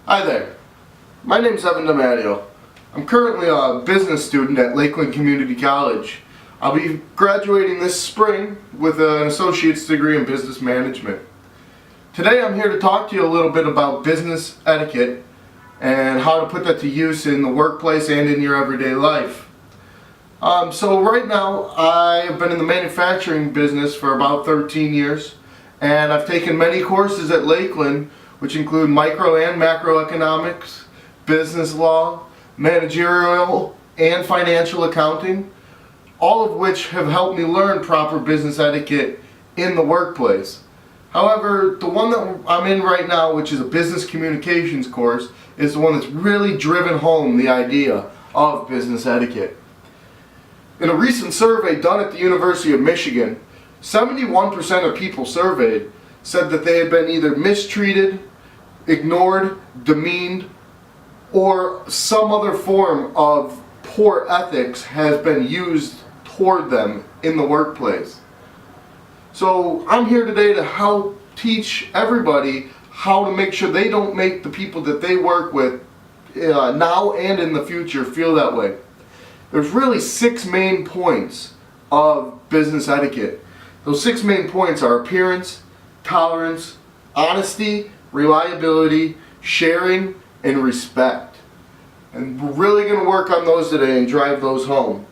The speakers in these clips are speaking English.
Hi there, my name is Evan DiMatteo. I'm currently a business student at Lakeland Community College. I'll be graduating this spring with an associate's degree in business management. Today I'm here to talk to you a little bit about business etiquette and how to put that to use in the workplace and in your everyday life. So right now I have been in the manufacturing business for about 13 years, and I've taken many courses at Lakeland which include micro and macroeconomics, business law, managerial and financial accounting, all of which have helped me learn proper business etiquette in the workplace. However, the one that I'm in right now, which is a business communications course, is the one that's really driven home the idea of business etiquette. In a recent survey done at the University of Michigan, 71% of people surveyed said that they had been either mistreated, ignored, demeaned, or some other form of poor ethics has been used toward them in the workplace. So I'm here today to help teach everybody how to make sure they don't make the people that they work with now and in the future feel that way. There's really 6 main points of business etiquette. Those 6 main points are appearance, tolerance, honesty, reliability, sharing, and respect. And we're really going to work on those today and drive those home.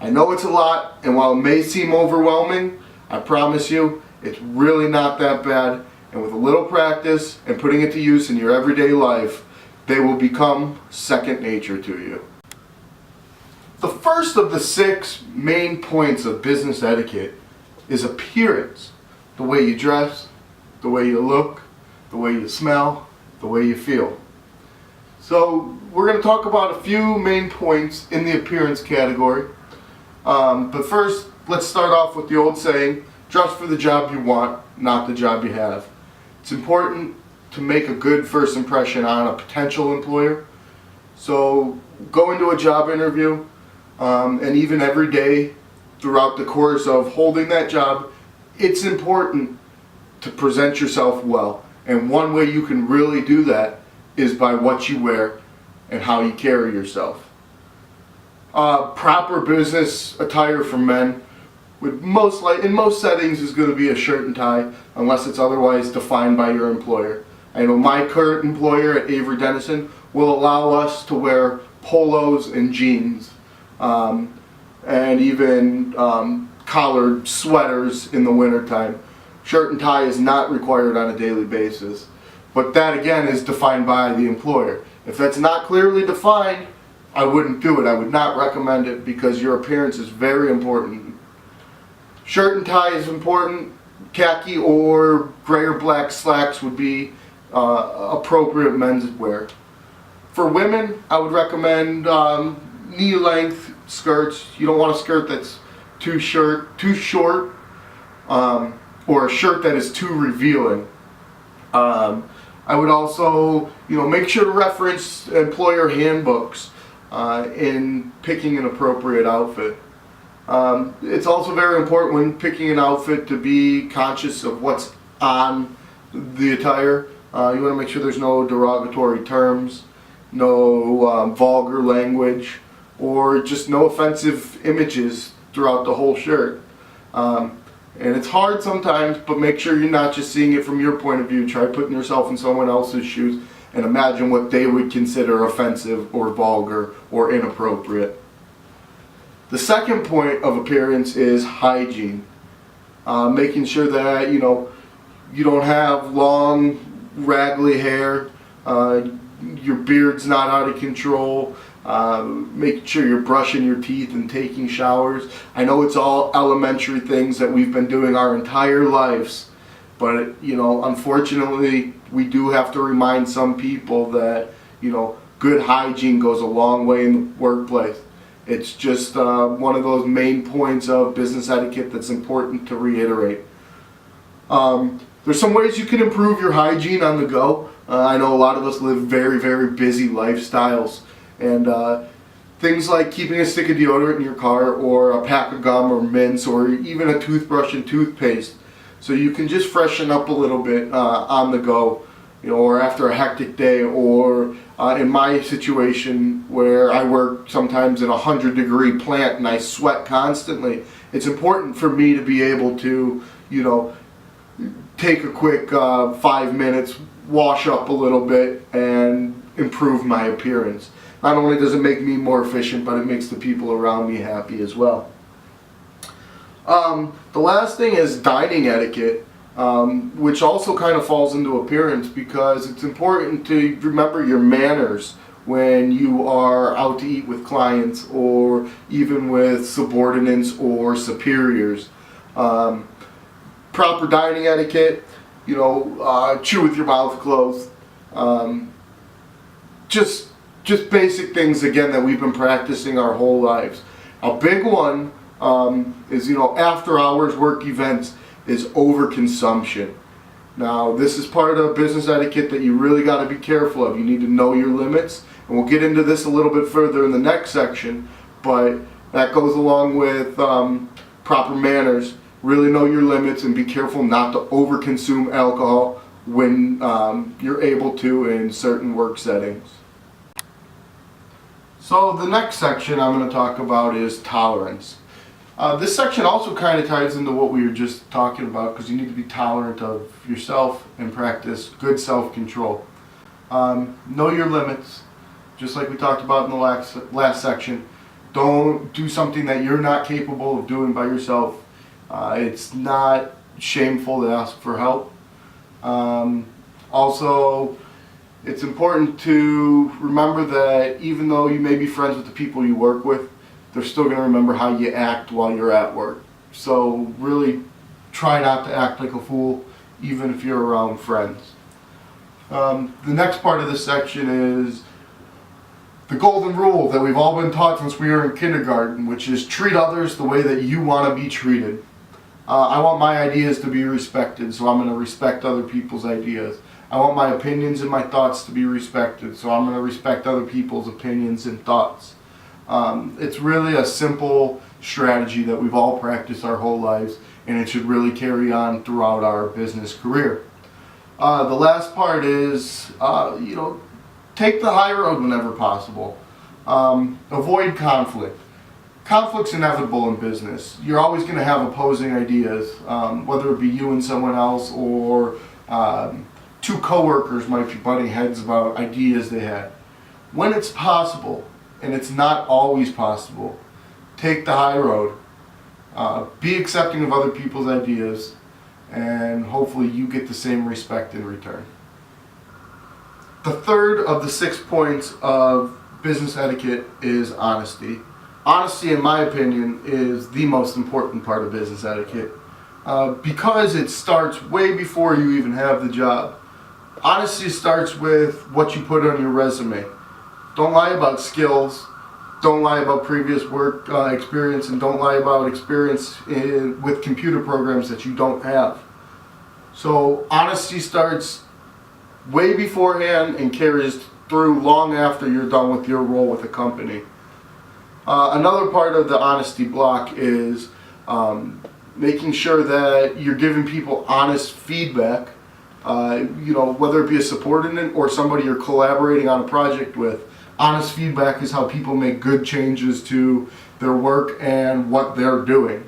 I know it's a lot, and while it may seem overwhelming, I promise you it's really not that bad, and with a little practice and putting it to use in your everyday life, they will become second nature to you. The first of the 6 main points of business etiquette is appearance. The way you dress, the way you look, the way you smell, the way you feel. So we're going to talk about a few main points in the appearance category. But first, let's start off with the old saying, dress for the job you want, not the job you have. It's important to make a good first impression on a potential employer. So go into a job interview, and even every day throughout the course of holding that job, it's important to present yourself well. And one way you can really do that is by what you wear and how you carry yourself. Proper business attire for men in most settings is going to be a shirt and tie, unless it's otherwise defined by your employer. I know my current employer at Avery Dennison will allow us to wear polos and jeans, and even collared sweaters in the wintertime. Shirt and tie is not required on a daily basis, but that again is defined by the employer. If that's not clearly defined, I wouldn't do it. I would not recommend it because your appearance is very important. Shirt and tie is important. Khaki or gray or black slacks would be appropriate menswear. For women, I would recommend knee-length skirts. You don't want a skirt that's too short, or a shirt that is too revealing. I would also, make sure to reference employer handbooks in picking an appropriate outfit. It's also very important when picking an outfit to be conscious of what's on the attire. You want to make sure there's no derogatory terms, no vulgar language, or just no offensive images throughout the whole shirt. And it's hard sometimes, but make sure you're not just seeing it from your point of view. Try putting yourself in someone else's shoes and imagine what they would consider offensive or vulgar or inappropriate. The second point of appearance is hygiene. Making sure that you don't have long, raggedy hair, your beard's not out of control. Making sure you're brushing your teeth and taking showers. I know it's all elementary things that we've been doing our entire lives, but unfortunately we do have to remind some people that good hygiene goes a long way in the workplace. It's just one of those main points of business etiquette that's important to reiterate. There's some ways you can improve your hygiene on the go. I know a lot of us live very, very busy lifestyles. And things like keeping a stick of deodorant in your car, or a pack of gum or mints, or even a toothbrush and toothpaste, so you can just freshen up a little bit on the go. or after a hectic day, or in my situation where I work sometimes in a 100-degree plant and I sweat constantly, it's important for me to be able to, take a quick 5 minutes, wash up a little bit, and improve my appearance. Not only does it make me more efficient, but it makes the people around me happy as well. The last thing is dining etiquette, which also kind of falls into appearance, because it's important to remember your manners when you are out to eat with clients or even with subordinates or superiors. Proper dining etiquette, chew with your mouth closed. Just basic things, again, that we've been practicing our whole lives. A big one is, after hours work events is overconsumption. Now, this is part of business etiquette that you really got to be careful of. You need to know your limits, and we'll get into this a little bit further in the next section, but that goes along with proper manners. Really know your limits and be careful not to overconsume alcohol when you're able to in certain work settings. So the next section I'm going to talk about is tolerance. This section also kind of ties into what we were just talking about, because you need to be tolerant of yourself and practice good self-control. Know your limits, just like we talked about in the last section. Don't do something that you're not capable of doing by yourself. It's not shameful to ask for help. Also, it's important to remember that even though you may be friends with the people you work with, they're still going to remember how you act while you're at work. So really try not to act like a fool, even if you're around friends. The next part of this section is the golden rule that we've all been taught since we were in kindergarten, which is treat others the way that you want to be treated. I want my ideas to be respected, so I'm going to respect other people's ideas. I want my opinions and my thoughts to be respected, so I'm going to respect other people's opinions and thoughts. It's really a simple strategy that we've all practiced our whole lives, and it should really carry on throughout our business career. The last part is, take the high road whenever possible. Avoid conflict. Conflict's inevitable in business. You're always going to have opposing ideas, whether it be you and someone else, or two coworkers might be butting heads about ideas they had. When it's possible, and it's not always possible, take the high road. Be accepting of other people's ideas, and hopefully you get the same respect in return. The third of the 6 points of business etiquette is honesty. Honesty, in my opinion, is the most important part of business etiquette, because it starts way before you even have the job. Honesty starts with what you put on your resume. Don't lie about skills, don't lie about previous work experience, and don't lie about experience with computer programs that you don't have. So honesty starts way beforehand and carries through long after you're done with your role with the company. Another part of the honesty block is making sure that you're giving people honest feedback. Whether it be a subordinate or somebody you're collaborating on a project with. Honest feedback is how people make good changes to their work and what they're doing.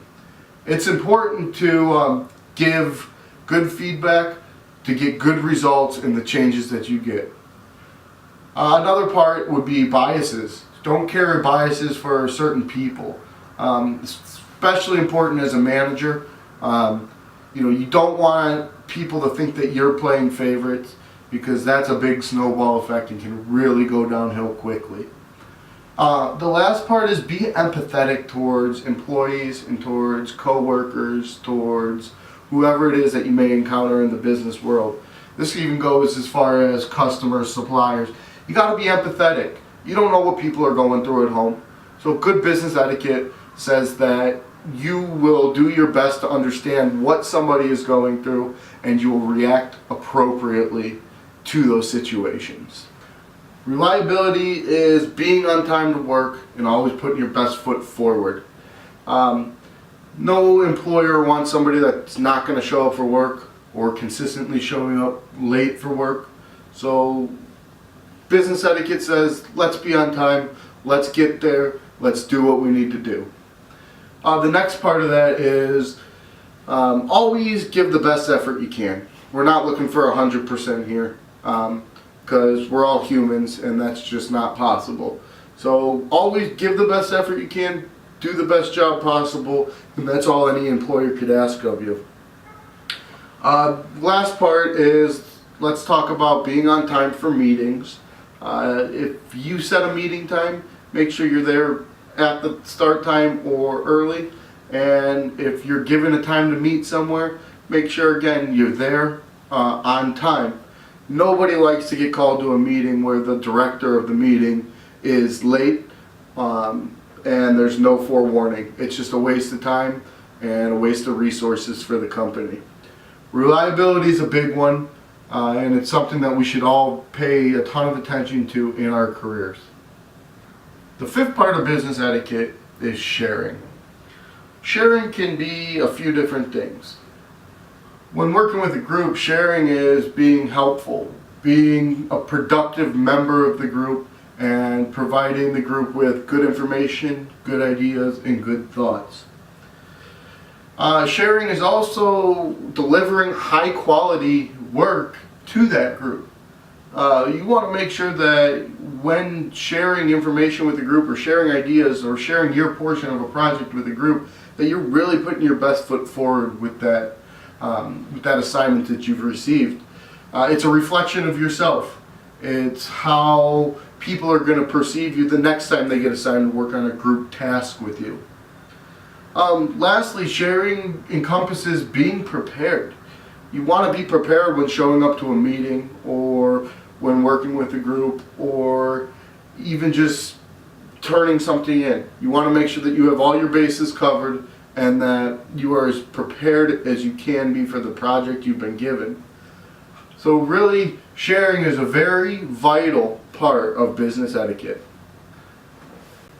It's important to give good feedback to get good results in the changes that you get. Another part would be biases. Don't carry biases for certain people. Especially important as a manager. You don't want people to think that you're playing favorites, because that's a big snowball effect and can really go downhill quickly. The last part is be empathetic towards employees and towards co-workers, towards whoever it is that you may encounter in the business world. This even goes as far as customers, suppliers. You got to be empathetic. You don't know what people are going through at home. So good business etiquette says that you will do your best to understand what somebody is going through, and you will react appropriately to those situations. Reliability is being on time to work and always putting your best foot forward. No employer wants somebody that's not going to show up for work or consistently showing up late for work. So business etiquette says, let's be on time, let's get there, let's do what we need to do. The next part of that is always give the best effort you can. We're not looking for 100% here, because we're all humans and that's just not possible. So always give the best effort you can, do the best job possible, and that's all any employer could ask of you. Last part is, let's talk about being on time for meetings. If you set a meeting time, make sure you're there at the start time or early. And if you're given a time to meet somewhere, make sure again you're there on time. Nobody likes to get called to a meeting where the director of the meeting is late and there's no forewarning. It's just a waste of time and a waste of resources for the company. Reliability is a big one, and it's something that we should all pay a ton of attention to in our careers. The fifth part of business etiquette is sharing. Sharing can be a few different things. When working with a group, sharing is being helpful, being a productive member of the group, and providing the group with good information, good ideas, and good thoughts. Sharing is also delivering high quality work to that group. You want to make sure that when sharing information with the group or sharing ideas or sharing your portion of a project with a group, that you're really putting your best foot forward with that assignment that you've received. It's a reflection of yourself. It's how people are going to perceive you the next time they get assigned to work on a group task with you. Lastly, sharing encompasses being prepared. You want to be prepared when showing up to a meeting or when working with a group or even just turning something in. You want to make sure that you have all your bases covered and that you are as prepared as you can be for the project you've been given. So really, sharing is a very vital part of business etiquette.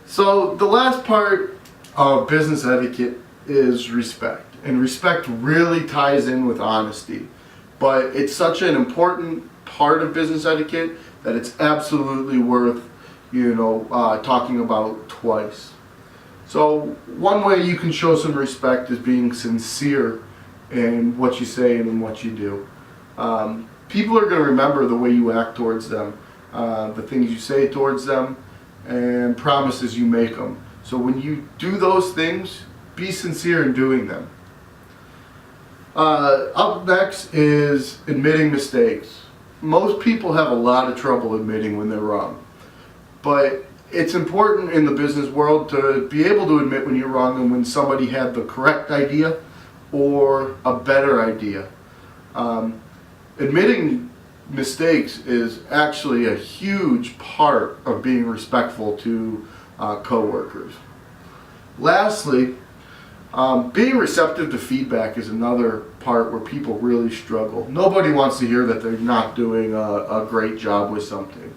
So the last part of business etiquette is respect. And respect really ties in with honesty. But it's such an important part of business etiquette that it's absolutely worth, talking about twice. So one way you can show some respect is being sincere in what you say and in what you do. People are going to remember the way you act towards them, the things you say towards them, and promises you make them. So when you do those things, be sincere in doing them. Up next is admitting mistakes. Most people have a lot of trouble admitting when they're wrong. But it's important in the business world to be able to admit when you're wrong and when somebody had the correct idea or a better idea. Admitting mistakes is actually a huge part of being respectful to coworkers. Lastly, being receptive to feedback is another part where people really struggle. Nobody wants to hear that they're not doing a great job with something.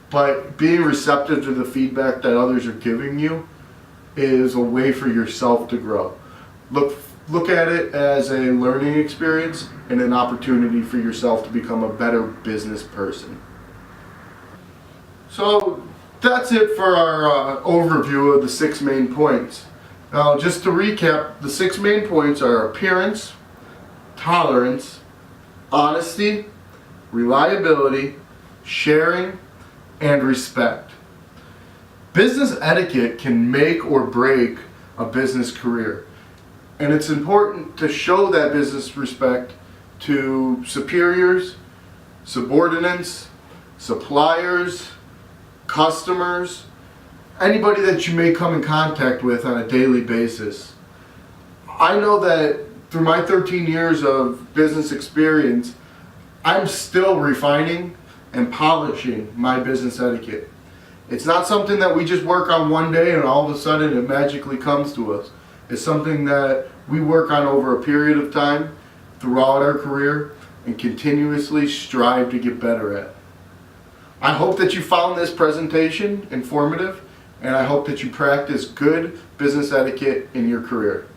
But being receptive to the feedback that others are giving you is a way for yourself to grow. Look at it as a learning experience and an opportunity for yourself to become a better business person. So that's it for our overview of the 6 main points. Now, just to recap, the 6 main points are appearance, tolerance, honesty, reliability, sharing, and respect. Business etiquette can make or break a business career. And it's important to show that business respect to superiors, subordinates, suppliers, customers, anybody that you may come in contact with on a daily basis. I know that through my 13 years of business experience, I'm still refining and polishing my business etiquette. It's not something that we just work on one day and all of a sudden it magically comes to us. It's something that we work on over a period of time throughout our career and continuously strive to get better at. I hope that you found this presentation informative, and I hope that you practice good business etiquette in your career.